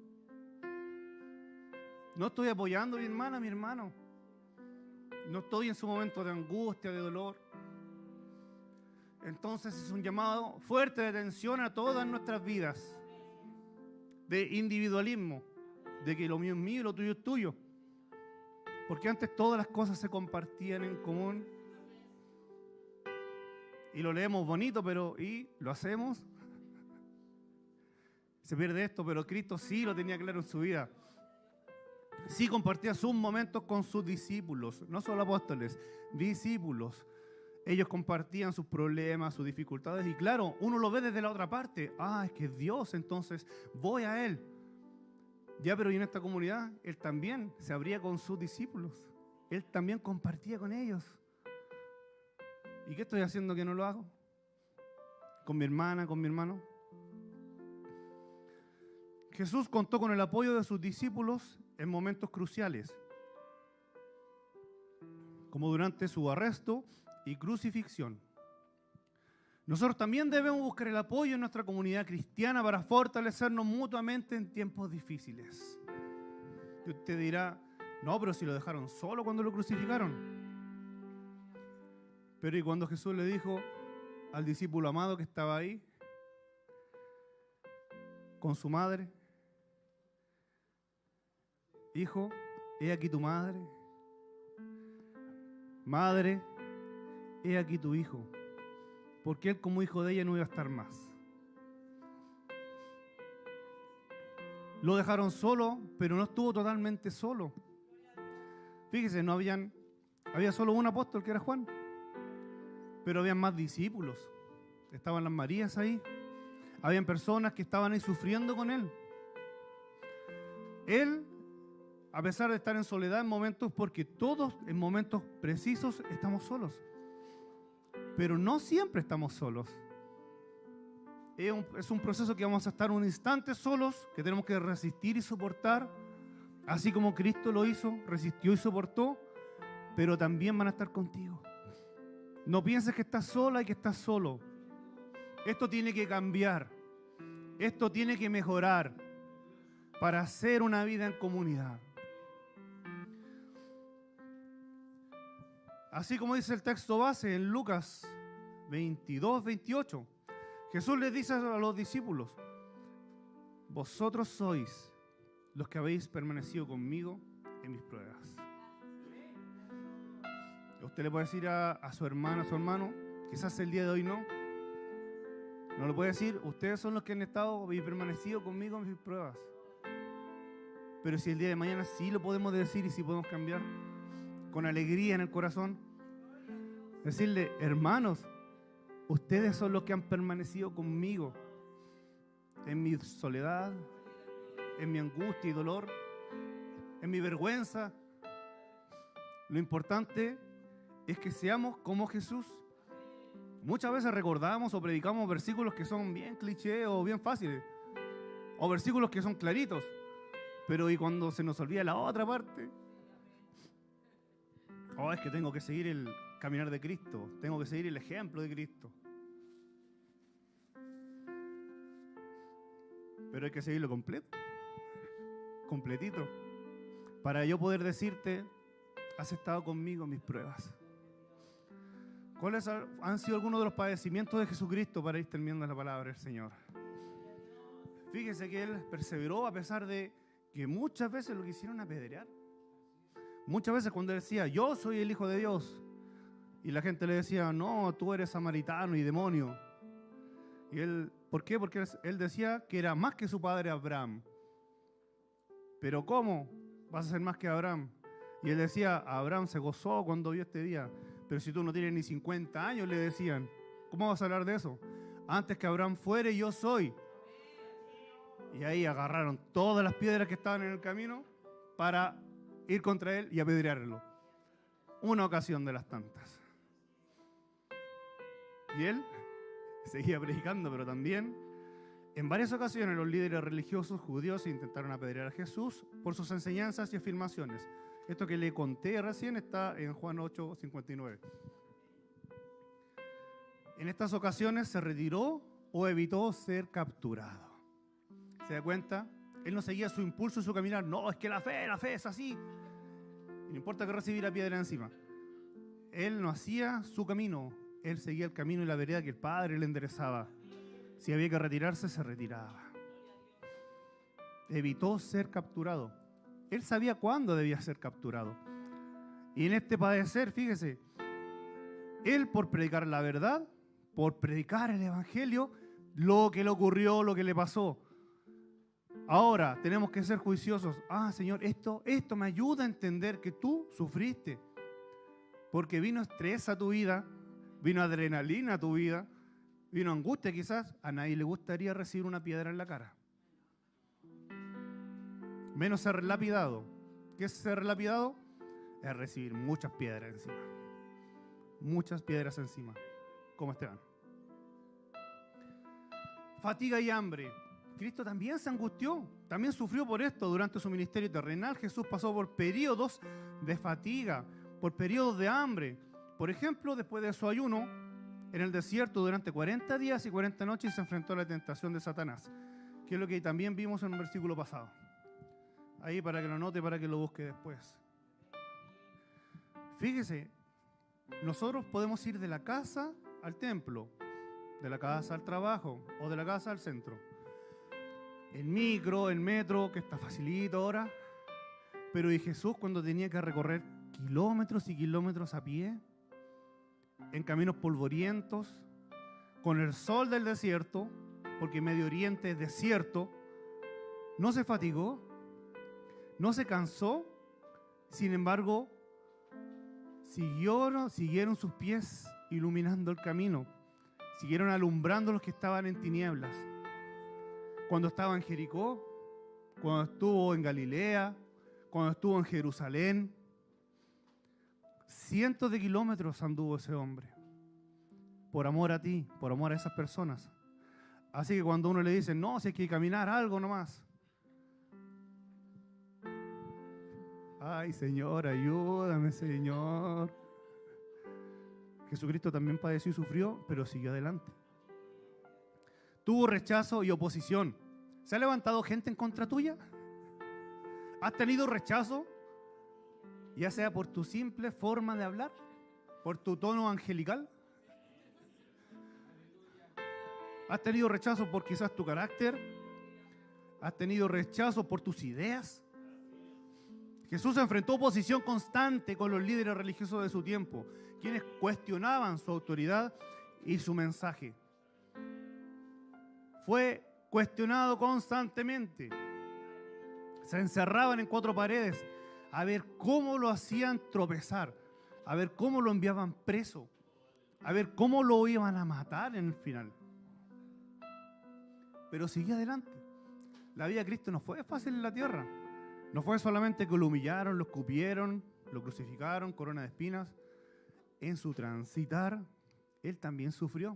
No estoy apoyando a mi hermana, a mi hermano. No estoy en su momento de angustia, de dolor. Entonces es un llamado fuerte de atención a todas nuestras vidas. De individualismo. De que lo mío es mío y lo tuyo es tuyo. Porque antes todas las cosas se compartían en común. Y lo leemos bonito, pero ¿y lo hacemos? Se pierde esto, pero Cristo sí lo tenía claro en su vida. Sí compartía sus momentos con sus discípulos, no solo apóstoles, discípulos. Ellos compartían sus problemas, sus dificultades y claro, uno lo ve desde la otra parte. Ah, es que es Dios, entonces voy a Él. Ya, pero y en esta comunidad, Él también se abría con sus discípulos. Él también compartía con ellos. ¿Y qué estoy haciendo que no lo hago? ¿Con mi hermana, con mi hermano? Jesús contó con el apoyo de sus discípulos en momentos cruciales, como durante su arresto y crucifixión. Nosotros también debemos buscar el apoyo en nuestra comunidad cristiana para fortalecernos mutuamente en tiempos difíciles. Y usted dirá, no, pero si lo dejaron solo cuando lo crucificaron. Pero ¿y cuando Jesús le dijo al discípulo amado que estaba ahí, con su madre, hijo, he aquí tu madre, madre, he aquí tu hijo, porque él como hijo de ella no iba a estar más. Lo dejaron solo, pero no estuvo totalmente solo. Fíjese, había solo un apóstol que era Juan, pero habían más discípulos. Estaban las Marías ahí, habían personas que estaban ahí sufriendo con él. Él, a pesar de estar en soledad en momentos, porque todos en momentos precisos estamos solos, pero no siempre estamos solos. Es un proceso que vamos a estar un instante solos, que tenemos que resistir y soportar, así como Cristo lo hizo, resistió y soportó, pero también van a estar contigo. No pienses que estás sola y que estás solo. Esto tiene que cambiar, esto tiene que mejorar para hacer una vida en comunidad. Así como dice el texto base en Lucas 22, 28, Jesús les dice a los discípulos: vosotros sois los que habéis permanecido conmigo en mis pruebas. Usted le puede decir a su hermana, a su hermano, quizás el día de hoy no le puede decir: ustedes son los que han estado y permanecido conmigo en mis pruebas. Pero si el día de mañana sí lo podemos decir y sí podemos cambiar, con alegría en el corazón, decirle: hermanos, ustedes son los que han permanecido conmigo en mi soledad, en mi angustia y dolor, en mi vergüenza. Lo importante es que seamos como Jesús. Muchas veces recordamos o predicamos versículos que son bien clichés o bien fáciles, o versículos que son claritos, pero ¿y cuando se nos olvida la otra parte? Oh, es que tengo que seguir el caminar de Cristo, tengo que seguir el ejemplo de Cristo. Pero hay que seguirlo completito, para yo poder decirte: has estado conmigo en mis pruebas. ¿Cuáles han sido algunos de los padecimientos de Jesucristo, para ir terminando la palabra del Señor? Fíjese que Él perseveró a pesar de que muchas veces lo quisieron apedrear. Muchas veces cuando Él decía: yo soy el Hijo de Dios, y la gente le decía: no, tú eres samaritano y demonio. Y Él, ¿por qué? Porque Él decía que era más que su padre Abraham. Pero ¿cómo vas a ser más que Abraham? Y Él decía: Abraham se gozó cuando vio este día. Pero si tú no tienes ni 50 años, le decían, ¿cómo vas a hablar de eso? Antes que Abraham fuere, yo soy. Y ahí agarraron todas las piedras que estaban en el camino para ir contra Él y apedrearlo. Una ocasión de las tantas. Y Él seguía predicando, pero también en varias ocasiones los líderes religiosos judíos intentaron apedrear a Jesús por sus enseñanzas y afirmaciones. Esto que le conté recién está en Juan 8, 59. En estas ocasiones se retiró o evitó ser capturado. ¿Se da cuenta? Él no seguía su impulso y su caminar. No, es que la fe es así. Y no importa que recibiera piedra encima. Él no hacía su camino. Él seguía el camino y la vereda que el Padre le enderezaba. Si había que retirarse, se retiraba. Evitó ser capturado. Él sabía cuándo debía ser capturado. Y en este padecer, fíjese, Él por predicar la verdad, por predicar el Evangelio, lo que le ocurrió, lo que le pasó. Ahora tenemos que ser juiciosos. Señor, esto me ayuda a entender que tú sufriste. Porque vino estrés a tu vida, vino adrenalina a tu vida, vino angustia quizás. A nadie le gustaría recibir una piedra en la cara. Menos ser lapidado. ¿Qué es ser lapidado? Es recibir muchas piedras encima. Muchas piedras encima. Como Esteban. Fatiga y hambre. Cristo también se angustió. También sufrió por esto durante su ministerio terrenal. Jesús pasó por periodos de fatiga, por periodos de hambre. Por ejemplo, después de su ayuno en el desierto durante 40 días y 40 noches se enfrentó a la tentación de Satanás, que es lo que también vimos en un versículo pasado. Ahí para que lo note, para que lo busque después. Fíjese, nosotros podemos ir de la casa al templo, de la casa al trabajo o de la casa al centro. El micro, el metro, que está facilito ahora. Pero ¿y Jesús cuando tenía que recorrer kilómetros y kilómetros a pie? En caminos polvorientos, con el sol del desierto, porque Medio Oriente es desierto, ¿no se fatigó? ¿No se cansó? Sin embargo, siguieron sus pies iluminando el camino. Siguieron alumbrando a los que estaban en tinieblas. Cuando estaba en Jericó, cuando estuvo en Galilea, cuando estuvo en Jerusalén, cientos de kilómetros anduvo ese hombre. Por amor a ti, por amor a esas personas. Así que cuando uno le dice, no, si hay que caminar algo nomás. Ay, Señor, ayúdame, Señor. Jesucristo también padeció y sufrió, pero siguió adelante. Tuvo rechazo y oposición. ¿Se ha levantado gente en contra tuya? ¿Has tenido rechazo? Ya sea por tu simple forma de hablar, por tu tono angelical? ¿Has tenido rechazo por quizás tu carácter? ¿Has tenido rechazo por tus ideas? Jesús enfrentó oposición constante con los líderes religiosos de su tiempo, quienes cuestionaban su autoridad y su mensaje. Fue cuestionado constantemente. Se encerraban en cuatro paredes a ver cómo lo hacían tropezar, a ver cómo lo enviaban preso, a ver cómo lo iban a matar en el final. Pero siguió adelante. La vida de Cristo no fue fácil en la tierra. No fue solamente que lo humillaron, lo escupieron, lo crucificaron, corona de espinas. En su transitar, Él también sufrió,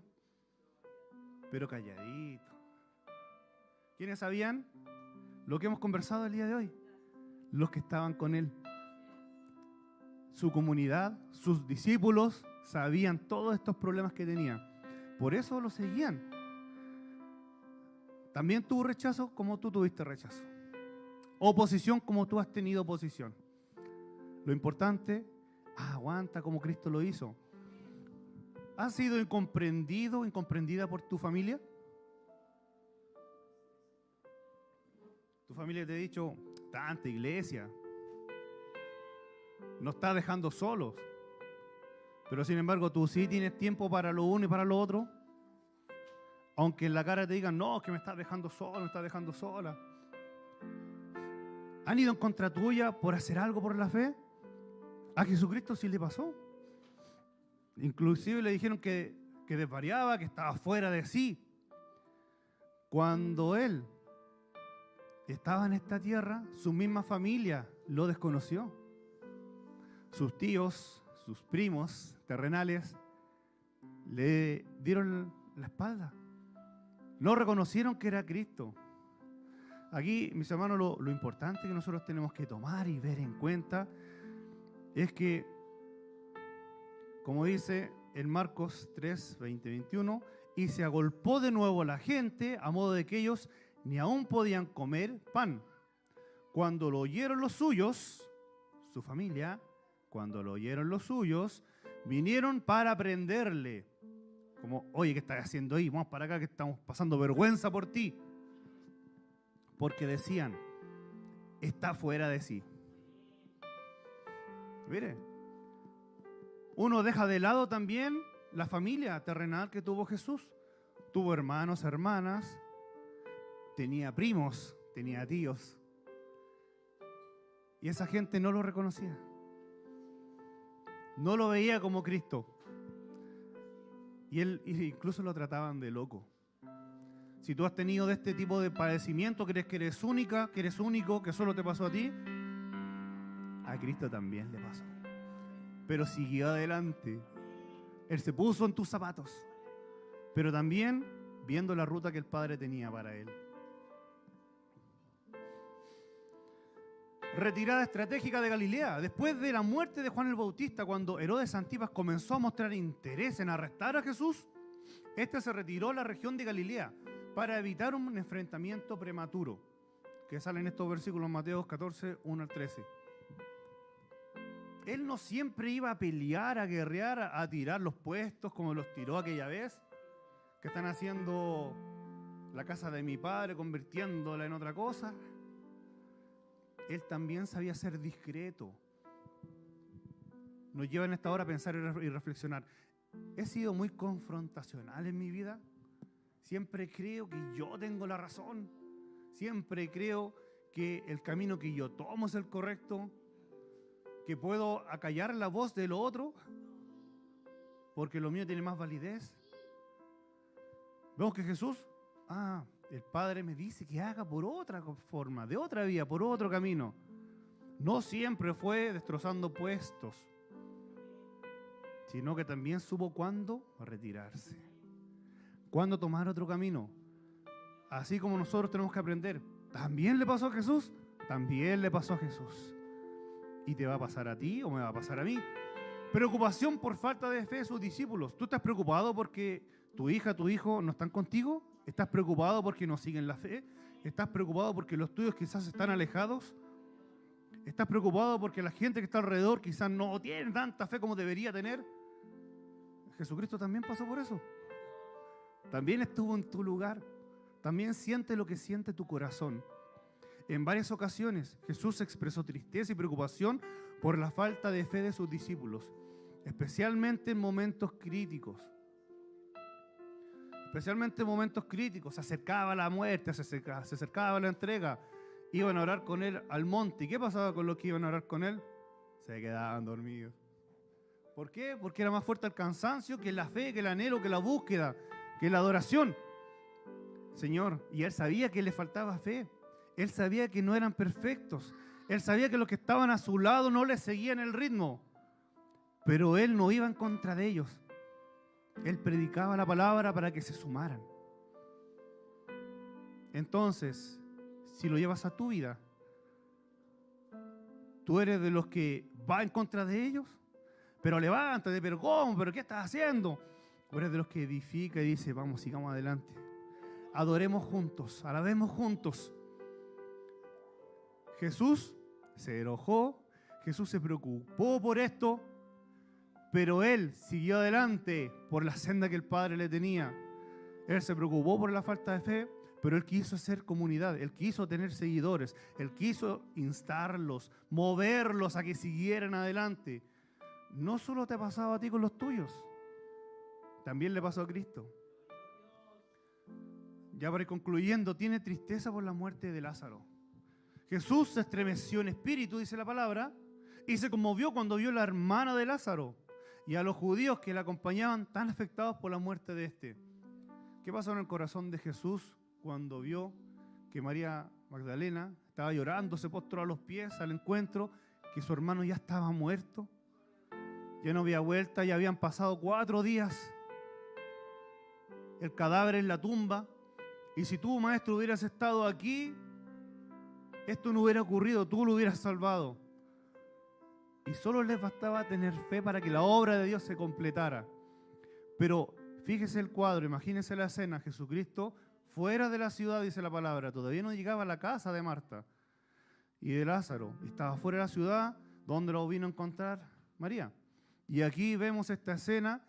pero calladito. ¿Quiénes sabían lo que hemos conversado el día de hoy? Los que estaban con Él. Su comunidad, sus discípulos, sabían todos estos problemas que tenía. Por eso lo seguían. También tuvo rechazo como tú tuviste rechazo. Oposición como tú has tenido oposición. Lo importante, aguanta como Cristo lo hizo. ¿Has sido incomprendido, incomprendida por tu familia? Tu familia te ha dicho, tanta iglesia, nos está dejando solos. Pero sin embargo, tú sí tienes tiempo para lo uno y para lo otro. Aunque en la cara te digan, no, que me estás dejando solo, me estás dejando sola. ¿Han ido en contra tuya por hacer algo por la fe? A Jesucristo sí le pasó. Inclusive le dijeron que desvariaba, que estaba fuera de sí. Cuando Él estaba en esta tierra, su misma familia lo desconoció. Sus tíos, sus primos terrenales, le dieron la espalda. No reconocieron que era Cristo. Aquí, mis hermanos, lo importante que nosotros tenemos que tomar y ver en cuenta es que, como dice en Marcos 3, 20, 21, y se agolpó de nuevo la gente a modo de que ellos ni aún podían comer pan. Cuando lo oyeron los suyos, su familia, cuando lo oyeron los suyos, vinieron para prenderle. Como, oye, ¿qué estás haciendo ahí? Vamos para acá que estamos pasando vergüenza por ti. Porque decían, está fuera de sí. Mire, uno deja de lado también la familia terrenal que tuvo Jesús. Tuvo hermanos, hermanas, tenía primos, tenía tíos. Y esa gente no lo reconocía. No lo veía como Cristo. Y él incluso lo trataban de loco. Si tú has tenido de este tipo de padecimiento, crees que eres única, que eres único, que solo te pasó a ti, a Cristo también le pasó. Pero siguió adelante. Él se puso en tus zapatos, pero también viendo la ruta que el Padre tenía para él. Retirada estratégica de Galilea. Después de la muerte de Juan el Bautista, cuando Herodes Antipas comenzó a mostrar interés en arrestar a Jesús, este se retiró a la región de Galilea para evitar un enfrentamiento prematuro, que sale en estos versículos, Mateo 14, 1 al 13. Él no siempre iba a pelear, a guerrear, a tirar los puestos como los tiró aquella vez, que están haciendo la casa de mi padre, convirtiéndola en otra cosa. Él también sabía ser discreto. Nos lleva en esta hora a pensar y reflexionar. ¿He sido muy confrontacional en mi vida? Siempre creo que yo tengo la razón. Siempre creo que el camino que yo tomo es el correcto. Que puedo acallar la voz de lo otro porque lo mío tiene más validez. Vemos que Jesús, el Padre me dice que haga por otra forma, de otra vía, por otro camino. No siempre fue destrozando puestos, sino que también supo cuándo retirarse, cuándo tomar otro camino. Así como nosotros tenemos que aprender. ¿También le pasó a Jesús? También le pasó a Jesús. ¿Y te va a pasar a ti o me va a pasar a mí? Preocupación por falta de fe de sus discípulos. ¿Tú estás preocupado porque tu hija, tu hijo no están contigo? ¿Estás preocupado porque no siguen la fe? ¿Estás preocupado porque los tuyos quizás están alejados? ¿Estás preocupado porque la gente que está alrededor quizás no tiene tanta fe como debería tener? Jesucristo también pasó por eso. También estuvo en tu lugar. También siente lo que siente tu corazón. En varias ocasiones Jesús expresó tristeza y preocupación por la falta de fe de sus discípulos, especialmente en momentos críticos. Especialmente en momentos críticos. Se acercaba la muerte, se acercaba la entrega. Iban a orar con él al monte. ¿Y qué pasaba con los que iban a orar con él? Se quedaban dormidos. ¿Por qué? Porque era más fuerte el cansancio que la fe, que el anhelo, que la búsqueda, que la adoración. Señor, y él sabía que le faltaba fe. Él sabía que no eran perfectos. Él sabía que los que estaban a su lado no le seguían el ritmo. Pero él no iba en contra de ellos. Él predicaba la palabra para que se sumaran. Entonces, si lo llevas a tu vida, ¿tú eres de los que va en contra de ellos? Pero levántate, pero ¿cómo? ¿Pero qué estás haciendo? ¿O eres de los que edifica y dice, vamos, sigamos adelante? Adoremos juntos, alabemos juntos. Jesús se enojó, Jesús se preocupó por esto, pero él siguió adelante por la senda que el Padre le tenía. Él se preocupó por la falta de fe, pero él quiso hacer comunidad, él quiso tener seguidores, él quiso instarlos, moverlos a que siguieran adelante. No solo te ha pasado a ti con los tuyos, también le pasó a Cristo. Ya para ir concluyendo, tiene tristeza por la muerte de Lázaro. Jesús se estremeció en espíritu, dice la palabra, y se conmovió cuando vio a la hermana de Lázaro y a los judíos que la acompañaban tan afectados por la muerte de este. ¿Qué pasó en el corazón de Jesús cuando vio que María Magdalena estaba llorando, se postró a los pies al encuentro, que su hermano ya estaba muerto? Ya no había vuelta, ya habían pasado 4 días. El cadáver en la tumba. Y si tú, maestro, hubieras estado aquí, esto no hubiera ocurrido, tú lo hubieras salvado. Y solo les bastaba tener fe para que la obra de Dios se completara. Pero fíjese el cuadro, imagínese la escena, Jesucristo fuera de la ciudad, dice la palabra, todavía no llegaba a la casa de Marta y de Lázaro, estaba fuera de la ciudad, donde lo vino a encontrar María. Y aquí vemos esta escena,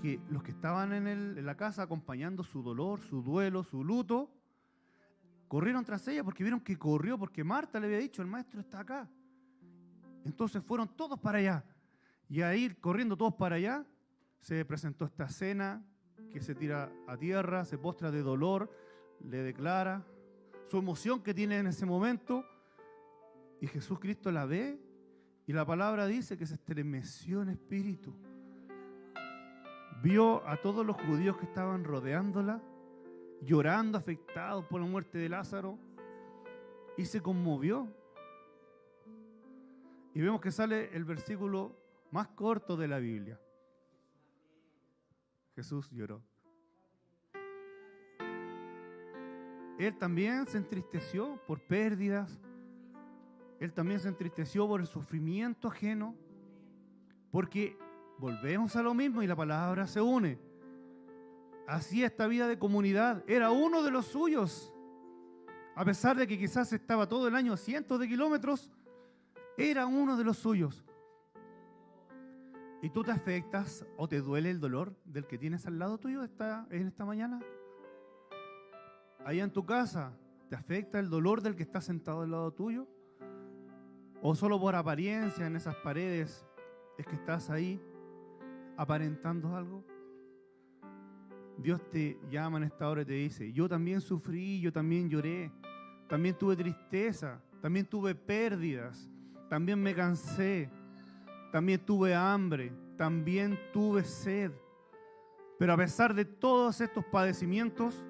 que los que estaban en la casa acompañando su dolor, su duelo, su luto, corrieron tras ella porque vieron que corrió, porque Marta le había dicho, el maestro está acá. Entonces fueron todos para allá. Y a ir corriendo todos para allá, se presentó esta escena, que se tira a tierra, se postra de dolor, le declara su emoción que tiene en ese momento, y Jesús Cristo la ve, y la palabra dice que se estremeció en espíritu. Vio a todos los judíos que estaban rodeándola, llorando, afectados por la muerte de Lázaro, y se conmovió. Y vemos que sale el versículo más corto de la Biblia. Jesús lloró. Él también se entristeció por pérdidas. Él también se entristeció por el sufrimiento ajeno. Porque volvemos a lo mismo y la palabra se une. Así esta vida de comunidad era uno de los suyos. A pesar de que quizás estaba todo el año a cientos de kilómetros, era uno de los suyos. ¿Y tú te afectas o te duele el dolor del que tienes al lado tuyo en esta mañana? Allá en tu casa, ¿te afecta el dolor del que está sentado al lado tuyo? ¿O solo por apariencia en esas paredes es que estás ahí aparentando algo? Dios te llama en esta hora y te dice, yo también sufrí, yo también lloré, también tuve tristeza, también tuve pérdidas, también me cansé, también tuve hambre, también tuve sed. Pero a pesar de todos estos padecimientos,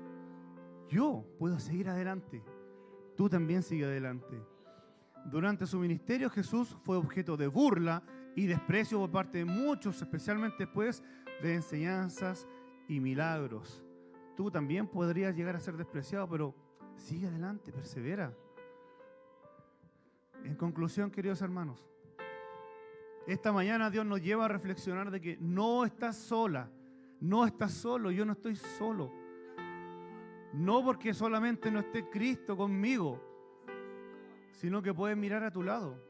yo puedo seguir adelante. Tú también sigue adelante. Durante su ministerio, Jesús fue objeto de burla y desprecio por parte de muchos, especialmente después de enseñanzas y milagros. Tú también podrías llegar a ser despreciado, pero sigue adelante, persevera. En conclusión, queridos hermanos, esta mañana Dios nos lleva a reflexionar de que no estás sola, no estás solo, yo no estoy solo. No porque solamente no esté Cristo conmigo, sino que puedes mirar a tu lado.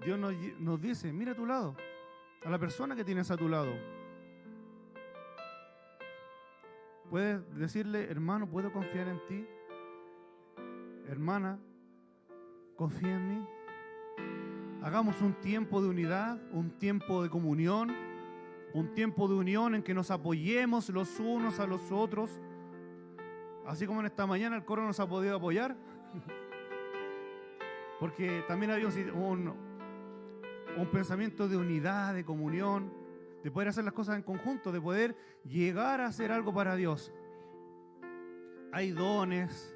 Dios nos dice, mira a tu lado, a la persona que tienes a tu lado. Puedes decirle, hermano, ¿puedo confiar en ti? Hermana, confía en mí. Hagamos un tiempo de unidad, un tiempo de comunión, un tiempo de unión en que nos apoyemos los unos a los otros. Así como en esta mañana el coro nos ha podido apoyar. Porque también había un pensamiento de unidad, de comunión, de poder hacer las cosas en conjunto, de poder llegar a hacer algo para Dios. Hay dones,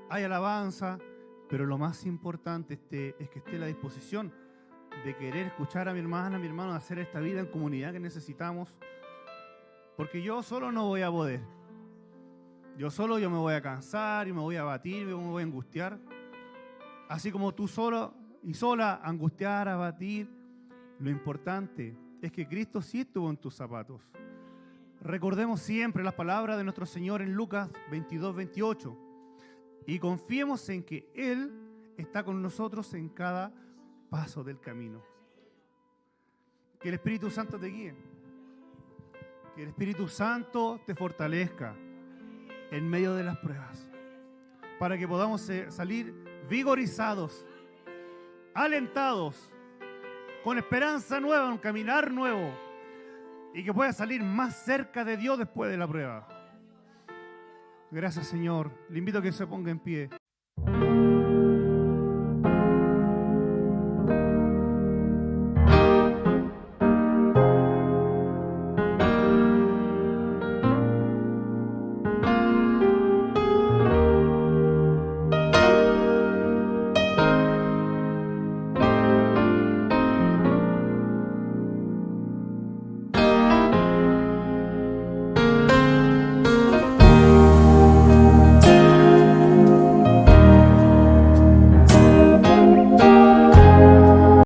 hay alabanza, pero lo más importante es que esté la disposición de querer escuchar a mi hermana, a mi hermano, de hacer esta vida en comunidad que necesitamos. Porque yo solo no voy a poder. Yo me voy a cansar, y me voy a abatir, me voy a angustiar. Así como tú solo y sola angustiar, abatir, lo importante es que Cristo sí estuvo en tus zapatos. Recordemos siempre las palabras de nuestro Señor en Lucas 22, 28. Y confiemos en que Él está con nosotros en cada paso del camino. Que el Espíritu Santo te guíe. Que el Espíritu Santo te fortalezca en medio de las pruebas. Para que podamos salir vigorizados, alentados, con esperanza nueva, un caminar nuevo. Y que puedas salir más cerca de Dios después de la prueba. Gracias, Señor. Le invito a que se ponga en pie.